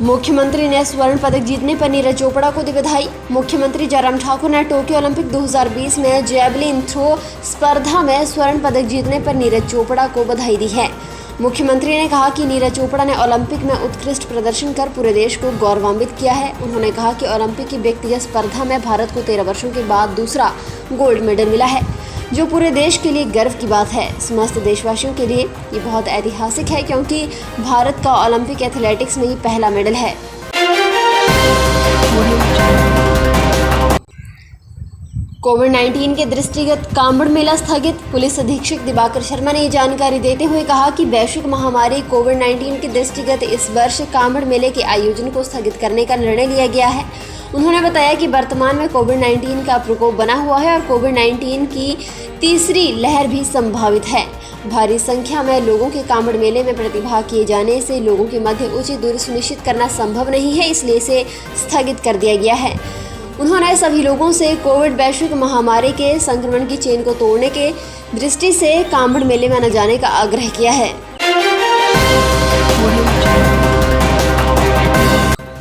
मुख्यमंत्री ने स्वर्ण पदक जीतने पर नीरज चोपड़ा को दी बधाई। मुख्यमंत्री जयराम ठाकुर ने टोक्यो ओलंपिक 2020 में जैवलिन थ्रो स्पर्धा में स्वर्ण पदक जीतने पर नीरज चोपड़ा को बधाई दी है। मुख्यमंत्री ने कहा कि नीरज चोपड़ा ने ओलंपिक में उत्कृष्ट प्रदर्शन कर पूरे देश को गौरवान्वित किया है। उन्होंने कहा कि ओलंपिक की व्यक्तिगत स्पर्धा में भारत को 13 वर्षों के बाद दूसरा गोल्ड मेडल मिला है, जो पूरे देश के लिए गर्व की बात है। समस्त देशवासियों के लिए ये बहुत ऐतिहासिक है, क्योंकि भारत का ओलंपिक एथलेटिक्स में ये पहला मेडल है। कोविड-19 के दृष्टिगत कांवड़ मेला स्थगित। पुलिस अधीक्षक दिवाकर शर्मा ने ये जानकारी देते हुए कहा कि वैश्विक महामारी कोविड-19 के दृष्टिगत इस वर्ष कांवड़ मेले के आयोजन को स्थगित करने का निर्णय लिया गया है। उन्होंने बताया कि वर्तमान में कोविड-19 का प्रकोप बना हुआ है और कोविड-19 की तीसरी लहर भी संभावित है। भारी संख्या में लोगों के कांवड़ मेले में प्रतिभाग किए जाने से लोगों के मध्य उचित दूरी सुनिश्चित करना संभव नहीं है, इसलिए इसे स्थगित कर दिया गया है। उन्होंने सभी लोगों से कोविड वैश्विक महामारी के संक्रमण की चेन को तोड़ने के दृष्टि से कांवड़ मेले में न जाने का आग्रह किया है।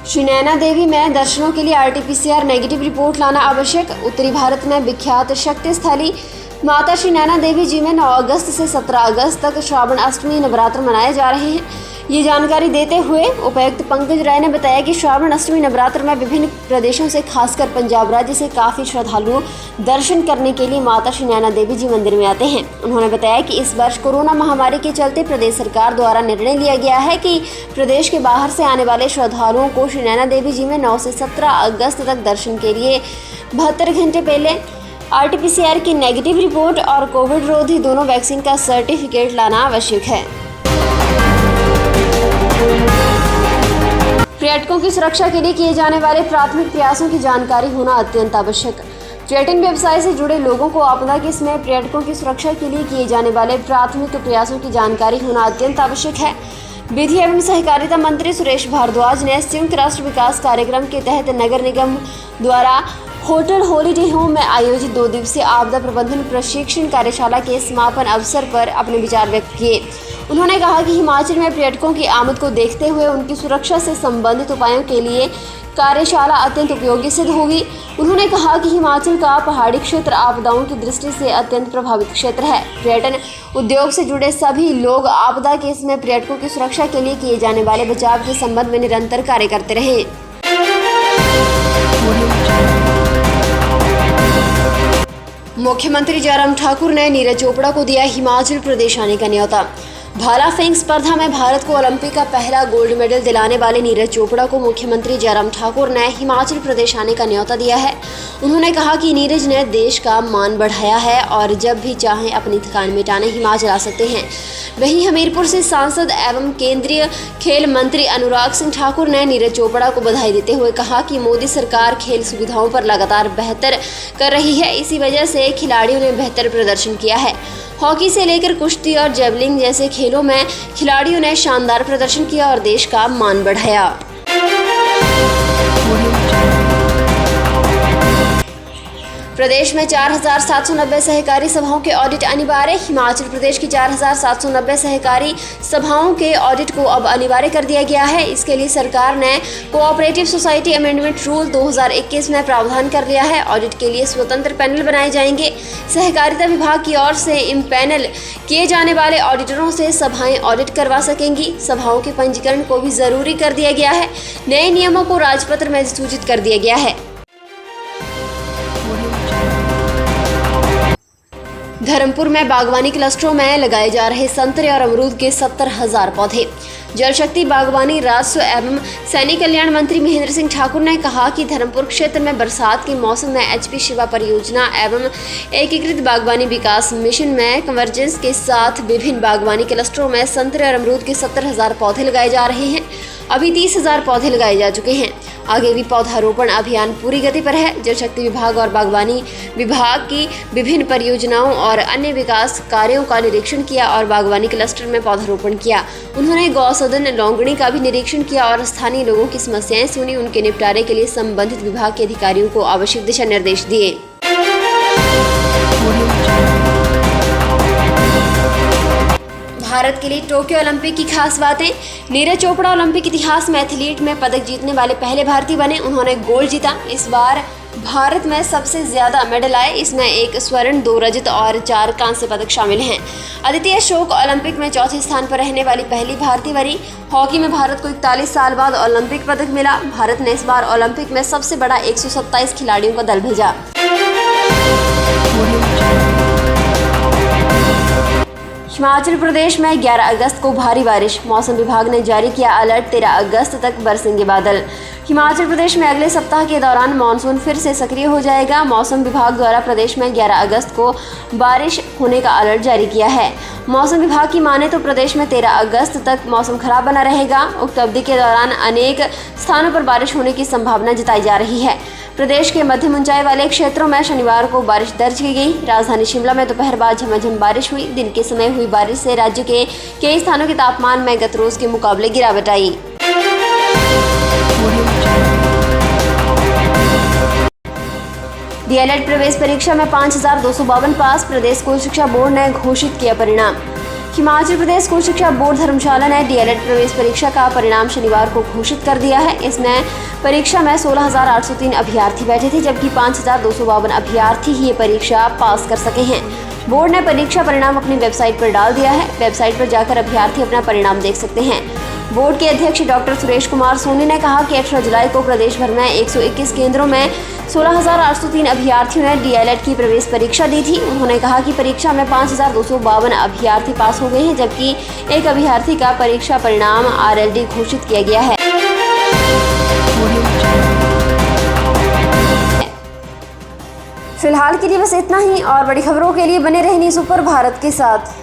श्री नैना देवी में दर्शनों के लिए RT-PCR नेगेटिव रिपोर्ट लाना आवश्यक। उत्तरी भारत में विख्यात शक्ति स्थली माता श्री नैना देवी जी में 9 अगस्त से 17 अगस्त तक श्रावण अष्टमी नवरात्र मनाए जा रहे हैं। ये जानकारी देते हुए उपायुक्त पंकज राय ने बताया कि श्रावण अष्टमी नवरात्र में विभिन्न प्रदेशों से खासकर पंजाब राज्य से काफ़ी श्रद्धालु दर्शन करने के लिए माता श्री नैना देवी जी मंदिर में आते हैं। उन्होंने बताया कि इस वर्ष कोरोना महामारी के चलते प्रदेश सरकार द्वारा निर्णय लिया गया है कि प्रदेश के बाहर से आने वाले श्रद्धालुओं को श्री नैना देवी जी में 9 से 17 अगस्त तक दर्शन के लिए 72 घंटे पहले RT-PCR की नेगेटिव रिपोर्ट और कोविड रोधी दोनों वैक्सीन का सर्टिफिकेट लाना आवश्यक है। पर्यटकों की सुरक्षा के लिए किए जाने वाले प्राथमिक प्रयासों की जानकारी होना अत्यंत आवश्यक। पर्यटन व्यवसाय से जुड़े लोगों को आपदा के समय पर्यटकों की सुरक्षा के लिए किए जाने वाले प्राथमिक प्रयासों की जानकारी होना अत्यंत आवश्यक है। विधि एवं सहकारिता मंत्री सुरेश भारद्वाज ने संयुक्त राष्ट्र विकास कार्यक्रम के तहत नगर निगम द्वारा होटल हॉलिडे होम में आयोजित 2 दिवसीय आपदा प्रबंधन प्रशिक्षण कार्यशाला के समापन अवसर पर अपने विचार व्यक्त किए। उन्होंने कहा कि हिमाचल में पर्यटकों की आमद को देखते हुए उनकी सुरक्षा से संबंधित उपायों के लिए कार्यशाला अत्यंत उपयोगी सिद्ध होगी। उन्होंने कहा कि हिमाचल का पहाड़ी क्षेत्र आपदाओं की दृष्टि से अत्यंत प्रभावित क्षेत्र है। पर्यटन उद्योग से जुड़े सभी लोग आपदा के समय पर्यटकों की सुरक्षा के लिए किए जाने वाले बचाव के संबंध में निरंतर कार्य करते रहे। मुख्यमंत्री जयराम ठाकुर ने नीरज चोपड़ा को दिया हिमाचल प्रदेश आने का न्योता। भाला फेंक स्पर्धा में भारत को ओलंपिक का पहला गोल्ड मेडल दिलाने वाले नीरज चोपड़ा को मुख्यमंत्री जयराम ठाकुर ने हिमाचल प्रदेश आने का न्योता दिया है। उन्होंने कहा कि नीरज ने देश का मान बढ़ाया है और जब भी चाहें अपनी थकान मिटाने हिमाचल आ सकते हैं। वहीं हमीरपुर से सांसद एवं केंद्रीय खेल मंत्री अनुराग सिंह ठाकुर ने नीरज चोपड़ा को बधाई देते हुए कहा कि मोदी सरकार खेल सुविधाओं पर लगातार बेहतर कर रही है, इसी वजह से खिलाड़ियों ने बेहतर प्रदर्शन किया है। हॉकी से लेकर कुश्ती और जेवलिन जैसे खेलों में खिलाड़ियों ने शानदार प्रदर्शन किया और देश का मान बढ़ाया। प्रदेश में 4,790 सहकारी सभाओं के ऑडिट अनिवार्य। हिमाचल प्रदेश की 4,790 सहकारी सभाओं के ऑडिट को अब अनिवार्य कर दिया गया है। इसके लिए सरकार ने कोऑपरेटिव सोसाइटी अमेंडमेंट रूल 2021 में प्रावधान कर लिया है। ऑडिट के लिए स्वतंत्र पैनल बनाए जाएंगे। सहकारिता विभाग की ओर से इम्पैनल किए जाने वाले ऑडिटरों से सभाएं ऑडिट करवा सकेंगी। सभाओं के पंजीकरण को भी जरूरी कर दिया गया है। नए नियमों को राजपत्र में सूचित कर दिया गया है। धर्मपुर में बागवानी क्लस्टरों में लगाए जा रहे संतरे और अमरूद के 70,000 पौधे। जल शक्ति बागवानी राजस्व एवं सैनिक कल्याण मंत्री महेंद्र सिंह ठाकुर ने कहा कि धर्मपुर क्षेत्र में बरसात के मौसम में HP शिवा परियोजना एवं एकीकृत बागवानी विकास मिशन में कन्वर्जेंस के साथ विभिन्न बागवानी क्लस्टरों में संतरे और अमरूद के 70,000 पौधे लगाए जा रहे हैं। अभी 30,000 पौधे लगाए जा चुके हैं। आगे भी पौधारोपण अभियान पूरी गति पर है। जल शक्ति विभाग और बागवानी विभाग की विभिन्न परियोजनाओं और अन्य विकास कार्यों का निरीक्षण किया और बागवानी क्लस्टर में पौधारोपण किया। उन्होंने गौसदन लौंगड़ी का भी निरीक्षण किया और स्थानीय लोगों की समस्याएं सुनी। उनके निपटारे के लिए संबंधित विभाग के अधिकारियों को आवश्यक दिशा निर्देश दिए। भारत के लिए टोक्यो ओलंपिक की खास बातें। नीरज चोपड़ा ओलंपिक इतिहास में एथलीट में पदक जीतने वाले पहले भारतीय बने। उन्होंने गोल्ड जीता। इस बार भारत में सबसे ज़्यादा मेडल आए। इसमें 1 स्वर्ण, 2 रजत और 4 कांस्य पदक शामिल हैं। अदिति अशोक ओलंपिक में चौथे स्थान पर रहने वाली पहली भारतीय बनी। हॉकी में भारत को 41 साल बाद ओलंपिक पदक मिला। भारत ने इस बार ओलंपिक में सबसे बड़ा 127 खिलाड़ियों का दल भेजा। हिमाचल प्रदेश में 11 अगस्त को भारी बारिश। मौसम विभाग ने जारी किया अलर्ट। 13 अगस्त तक बरसेंगे बादल। हिमाचल प्रदेश में अगले सप्ताह के दौरान मानसून फिर से सक्रिय हो जाएगा। मौसम विभाग द्वारा प्रदेश में 11 अगस्त को बारिश होने का अलर्ट जारी किया है। मौसम विभाग की माने तो प्रदेश में 13 अगस्त तक मौसम खराब बना रहेगा। उक्त अवधि के दौरान अनेक स्थानों पर बारिश होने की संभावना जताई जा रही है। प्रदेश के मध्यम ऊंचाई वाले क्षेत्रों में शनिवार को बारिश दर्ज की गई। राजधानी शिमला में दोपहर बाद झमाझम बारिश हुई। दिन के समय हुई बारिश से राज्य के कई स्थानों के तापमान में गत रोज के मुकाबले गिरावट आई। डीएलएड प्रवेश परीक्षा में 5252 पास। प्रदेश स्कूल शिक्षा बोर्ड ने घोषित किया परिणाम। हिमाचल प्रदेश स्कूल शिक्षा बोर्ड धर्मशाला ने डीएलएड प्रवेश परीक्षा का परिणाम शनिवार को घोषित कर दिया है। इसमें परीक्षा में 16,803 अभ्यर्थी बैठे थे, जबकि 5,252 अभ्यर्थी ही ये परीक्षा पास कर सके हैं। बोर्ड ने परीक्षा परिणाम अपनी वेबसाइट पर डाल दिया है। वेबसाइट पर जाकर अभ्यर्थी अपना परिणाम देख सकते हैं। बोर्ड के अध्यक्ष डॉक्टर सुरेश कुमार सोनी ने कहा कि 18 जुलाई को प्रदेश भर में 121 केंद्रों में 16,803 अभ्यर्थियों ने डीएलएड की प्रवेश परीक्षा दी थी। उन्होंने कहा कि परीक्षा में 5,252 अभ्यर्थी पास हो गए हैं, जबकि एक अभ्यर्थी का परीक्षा परिणाम आरएलडी घोषित किया गया है। फिलहाल के लिए बस इतना ही। और बड़ी खबरों के लिए बने रहें न्यूज़ सुपर भारत के साथ।